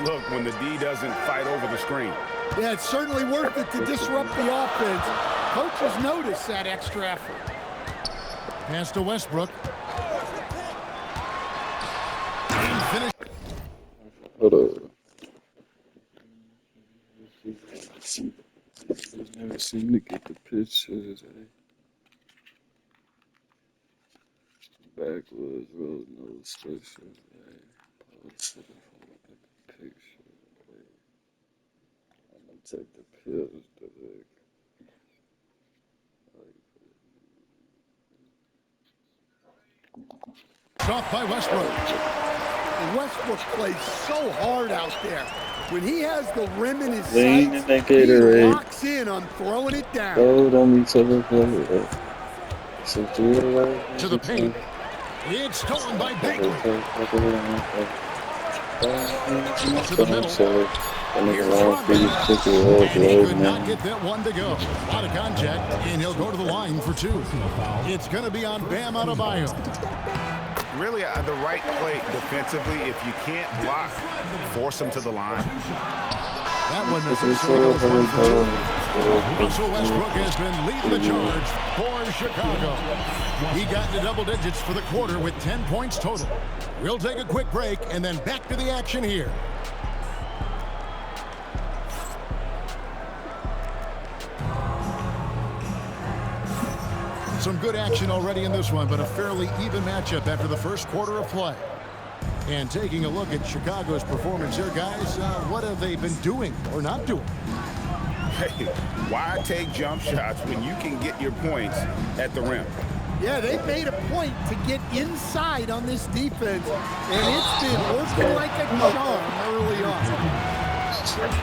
look when the D doesn't fight over the screen. Yeah, it's certainly worth it to disrupt the offense. Coaches notice that extra effort. Pass to Westbrook. Finish. Hold on. I've never seen to get the pictures. Backwoods Road, no special. Picture. I'm gonna take the pills today. Off by Westbrook. Westbrook plays so hard out there. When he has the rim in his Lean sights, in that he Gatorade. locks in on throwing it down. Throw it on each other. So To the paint. It's stolen by Bagley. To the middle. And he could not get that one to go. Out of contact, and he'll go to the line for two. It's going to be on Bam Adebayo. Really, the right play defensively. If you can't block, force him to the line. That one necessarily goes one for two. Russell Westbrook has been leading the charge for Chicago. He got into double digits for the quarter with 10 points total. We'll take a quick break and then back to the action here. Some good action already in this one, but a fairly even matchup after the first quarter of play. And taking a look at Chicago's performance here, guys, what have they been doing or not doing? Hey, why take jump shots when you can get your points at the rim? Yeah, they made a point to get inside on this defense, and it's been working like a charm early on.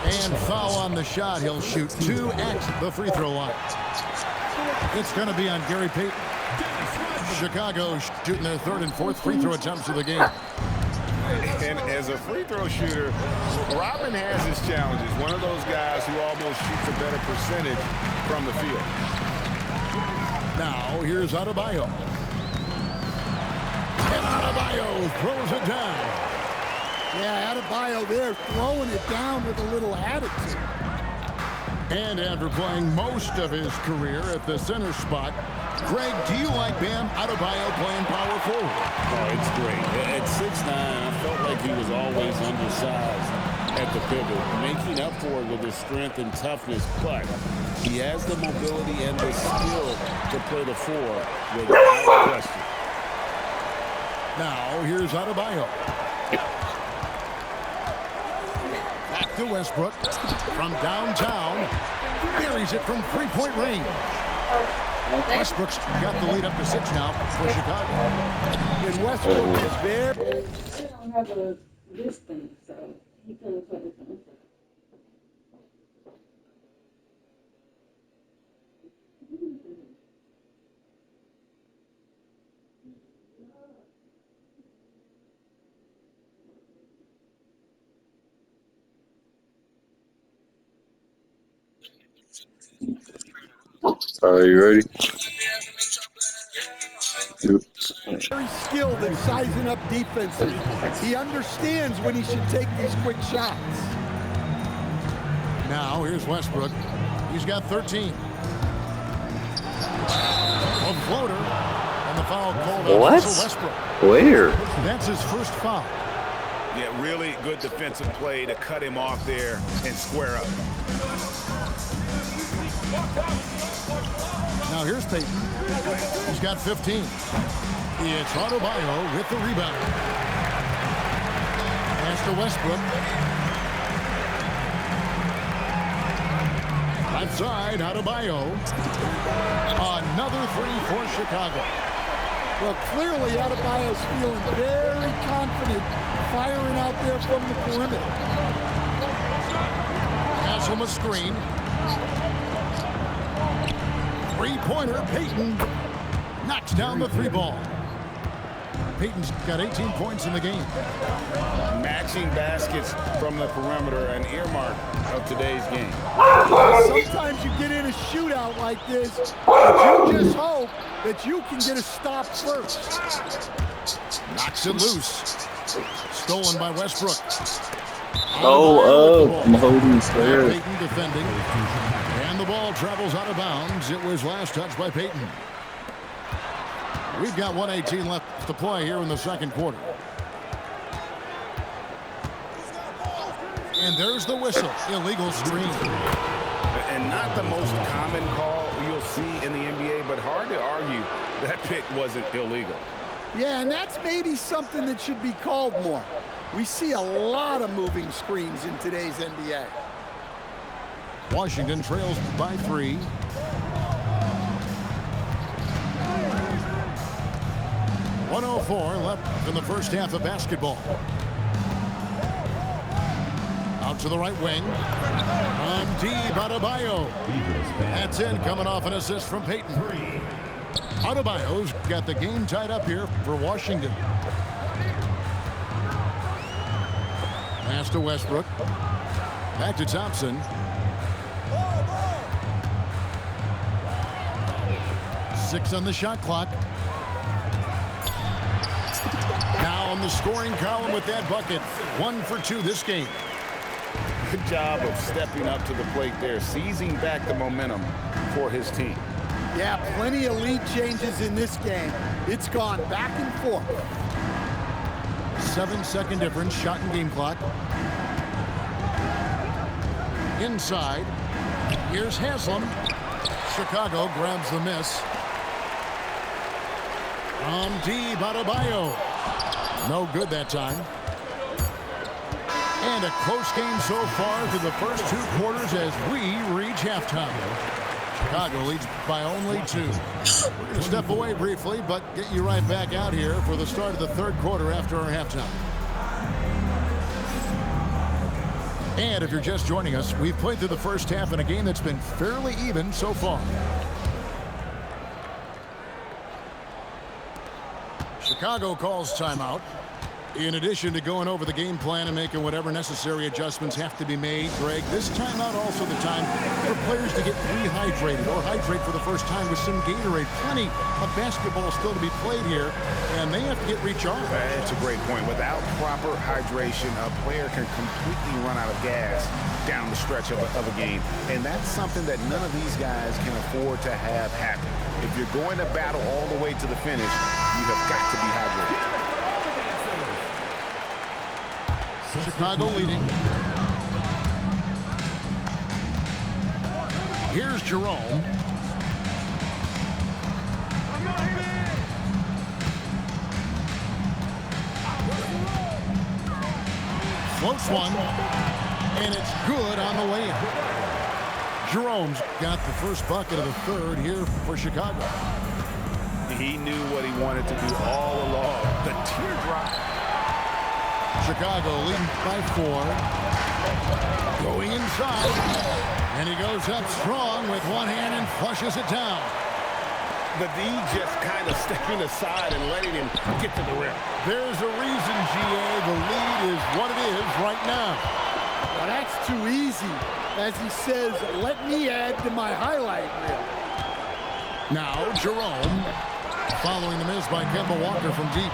And foul on the shot. He'll shoot 2 at the free throw line. It's going to be on Gary Payton. Chicago shooting their third and fourth free throw attempts of the game. And as a free throw shooter, Robin has his challenges. One of those guys who almost shoots a better percentage from the field. Now, here's Adebayo. And Adebayo throws it down. Yeah, Adebayo there throwing it down with a little attitude. And after playing most of his career at the center spot, Greg, do you like Bam Adebayo playing power forward? Oh, it's great. At 6'9", I felt like he was always undersized at the pivot, making up for it with his strength and toughness, but he has the mobility and the skill to play the 4 without question. Now, here's Adebayo. Back to Westbrook from downtown. Buries it from three-point range. Westbrook's got the lead up to 6 now for Chicago. And Westbrook is there. They don't have a distance, so he couldn't put it on. Are you ready? Very skilled in sizing up defenses. He understands when he should take these quick shots. Now, here's Westbrook. He's got 13. A floater. And the foul called on Russell Westbrook. Where? That's his first foul. Yeah, really good defensive play to cut him off there and square up. Now here's Payton. He's got 15. It's Adebayo with the rebound. Pass to Westbrook. Left side, Adebayo. Another 3 for Chicago. Well, clearly Adebayo's feeling very confident firing out there from the perimeter. Pass him a screen. Three-pointer, Payton knocks down the 3 ball. Payton's got 18 points in the game. Matching baskets from the perimeter, an earmark of today's game. Sometimes you get in a shootout like this, but you just hope that you can get a stop first. Knocks it loose. Stolen by Westbrook. Oh, up. I'm holding his hair. Peyton defending. And the ball travels out of bounds. It was last touched by Peyton. We've got 1:18 left to play here in the second quarter. And there's the whistle. Illegal screen. And not the most common call you'll see in the NBA, but hard to argue that pick wasn't illegal. Yeah, and that's maybe something that should be called more. We see a lot of moving screens in today's NBA. Washington trails by 3. .104 left in the first half of basketball. Out to the right wing. Adebayo. That's in, coming off an assist from Peyton. Adebayo's got the game tied up here for Washington. Pass to Westbrook. Back to Thompson. Six on the shot clock. Now on the scoring column with that bucket. 1 for 2 this game. Good job of stepping up to the plate there, seizing back the momentum for his team. Yeah, plenty of lead changes in this game. It's gone back and forth. 7-second difference, shot and game clock. Inside. Here's Haslam. Chicago grabs the miss. Adebayo. No good that time. And a close game so far through the first 2 quarters as we reach halftime. Chicago leads by only 2. We're going to step away briefly, but get you right back out here for the start of the third quarter after our halftime. And if you're just joining us, we've played through the first half in a game that's been fairly even so far. Chicago calls timeout. In addition to going over the game plan and making whatever necessary adjustments have to be made, Greg, this timeout also the time for players to get rehydrated or hydrate for the first time with some Gatorade. Plenty of basketball still to be played here, and they have to get recharged. That's a great point. Without proper hydration, a player can completely run out of gas down the stretch of a game, and that's something that none of these guys can afford to have happen. If you're going to battle all the way to the finish, you have got to be hydrated. Chicago leading. Here's Jerome. Floats one, and it's good on the way in. Jerome's got the first bucket of the third here for Chicago. He knew what he wanted to do all along. The teardrop. Chicago leading by 4. Going inside. And he goes up strong with one hand and flushes it down. The D just kind of stepping aside and letting him get to the rim. There's a reason, GA. The lead is what it is right now. Well, that's too easy. As he says, let me add to my highlight reel. Now Jerome following the miss by Kemba Walker from deep.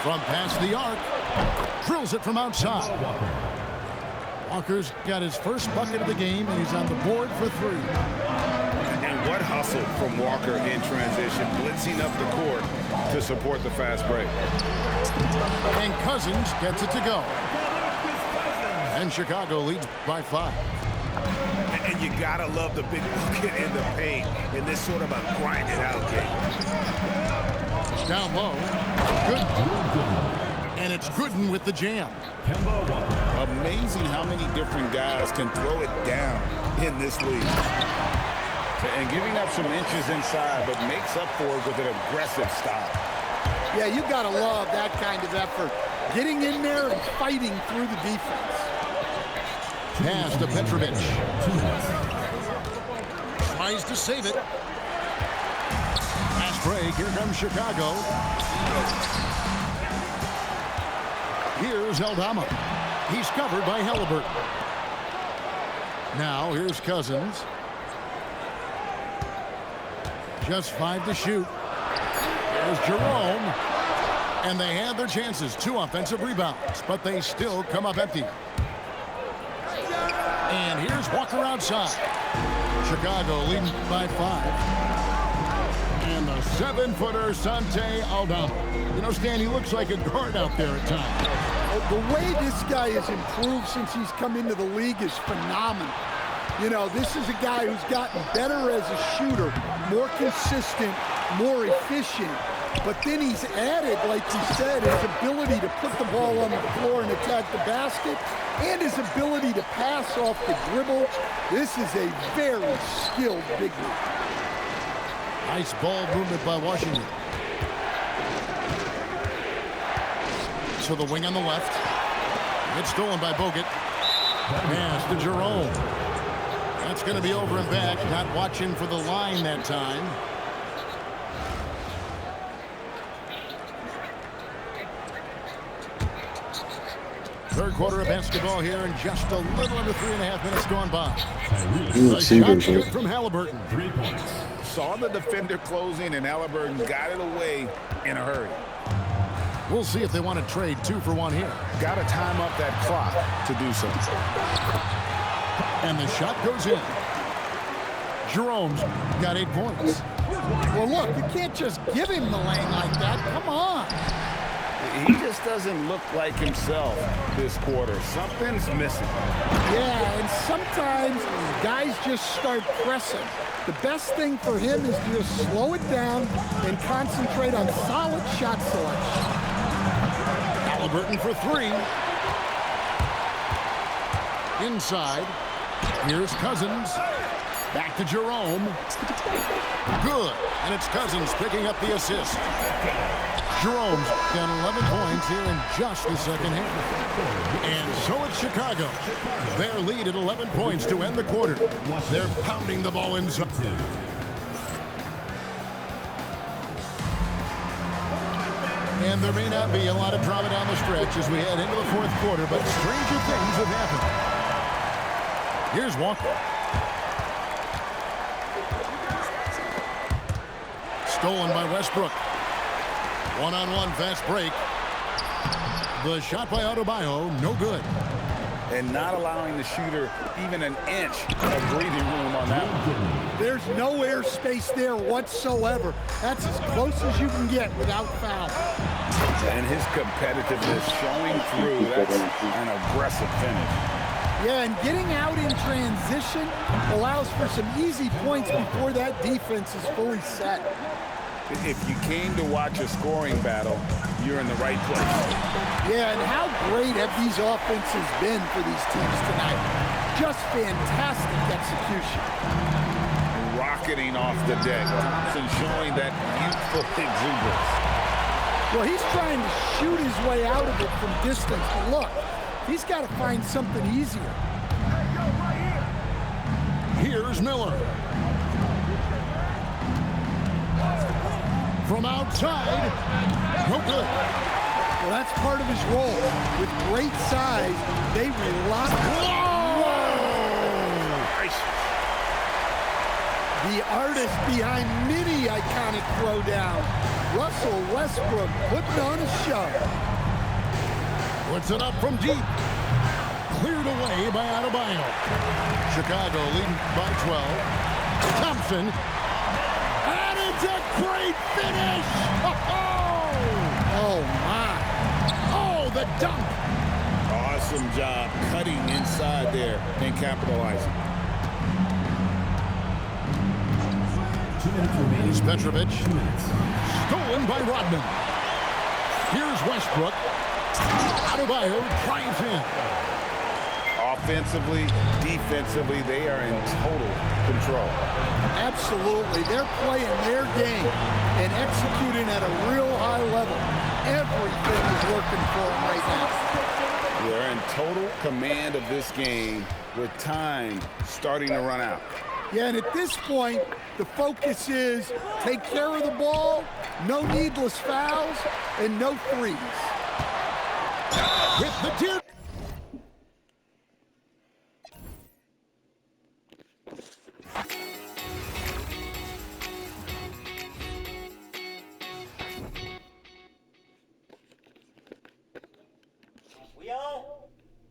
From past the arc, drills it from outside. Walker's got his first bucket of the game, and he's on the board for 3. And what hustle from Walker in transition, blitzing up the court to support the fast break. And Cousins gets it to go. And Chicago leads by 5. And you gotta love the big bucket in the paint in this sort of a grinded out game. Down low. Good. And it's Gooden with the jam. Amazing how many different guys can throw it down in this league. And giving up some inches inside, but makes up for it with an aggressive style. Yeah, you got to love that kind of effort. Getting in there and fighting through the defense. Pass to Petrovic. Tries to save it. Last break. Here comes Chicago. Here's Aldama. He's covered by Halliburton. Now here's Cousins. Just 5 to shoot. There's Jerome. And they had their chances. 2 offensive rebounds, but they still come up empty. And here's Walker outside. Chicago leading by 5. And the 7-footer, Santi Aldama. You know, Stan, he looks like a guard out there at times. The way this guy has improved since he's come into the league is phenomenal. You know, this is a guy who's gotten better as a shooter, more consistent, more efficient. But then he's added, like you said, his ability to put the ball on the floor and attack the basket, and his ability to pass off the dribble. This is a very skilled big man. Nice ball movement by Washington. To the wing on the left. It's stolen by Bogut. Pass to Jerome. That's going to be over and back. Not watching for the line that time. Third quarter of basketball here, and just a little under 3.5 minutes gone by. The shot's good from Halliburton. 3 points. Saw the defender closing, and Halliburton got it away in a hurry. We'll see if they want to trade 2 for 1 here. Got to time up that clock to do so. And the shot goes in. Jerome's got 8 points. Well, look, you can't just give him the lane like that. Come on. He just doesn't look like himself this quarter. Something's missing. Yeah, and sometimes guys just start pressing. The best thing for him is to just slow it down and concentrate on solid shot selection. Halliburton for 3. Inside. Here's Cousins. Back to Jerome. Good. And it's Cousins picking up the assist. Jerome's got 11 points here in just the second half. And so it's Chicago. Their lead at 11 points to end the quarter. They're pounding the ball inside. And there may not be a lot of drama down the stretch as we head into the fourth quarter, but stranger things have happened. Here's Walker. Stolen by Westbrook. One-on-one fast break. The shot by Adebayo, no good. And not allowing the shooter even an inch of breathing room on that one. There's no air space there whatsoever. That's as close as you can get without foul. And his competitiveness showing through. That's an aggressive finish. Yeah, and getting out in transition allows for some easy points before that defense is fully set. If you came to watch a scoring battle, you're in the right place. Yeah, and how great have these offenses been for these teams tonight? Just fantastic execution. Rocketing off the deck. Thompson showing that youthful exuberance. Well, he's trying to shoot his way out of it from distance, but look, he's got to find something easier. Here's Miller. From outside, no good. Well, that's part of his role. With great size, they rely. Whoa! Nice. The artist behind many iconic throwdowns, Russell Westbrook, putting on a show. Puts it up from deep. Cleared away by Adebayo. Chicago leading by 12. Thompson. And it's a great finish! Oh, my. Oh, the dunk! Awesome job cutting inside there and capitalizing. 2 minutes remaining. Here's Petrovic. 2 minutes. Stolen by Rodman. Here's Westbrook. Adebayo drives in. Offensively, defensively, they are in total control. Absolutely. They're playing their game and executing at a real high level. Everything is working for them right now. They're in total command of this game with time starting to run out. Yeah, and at this point, the focus is take care of the ball, no needless fouls, and no threes.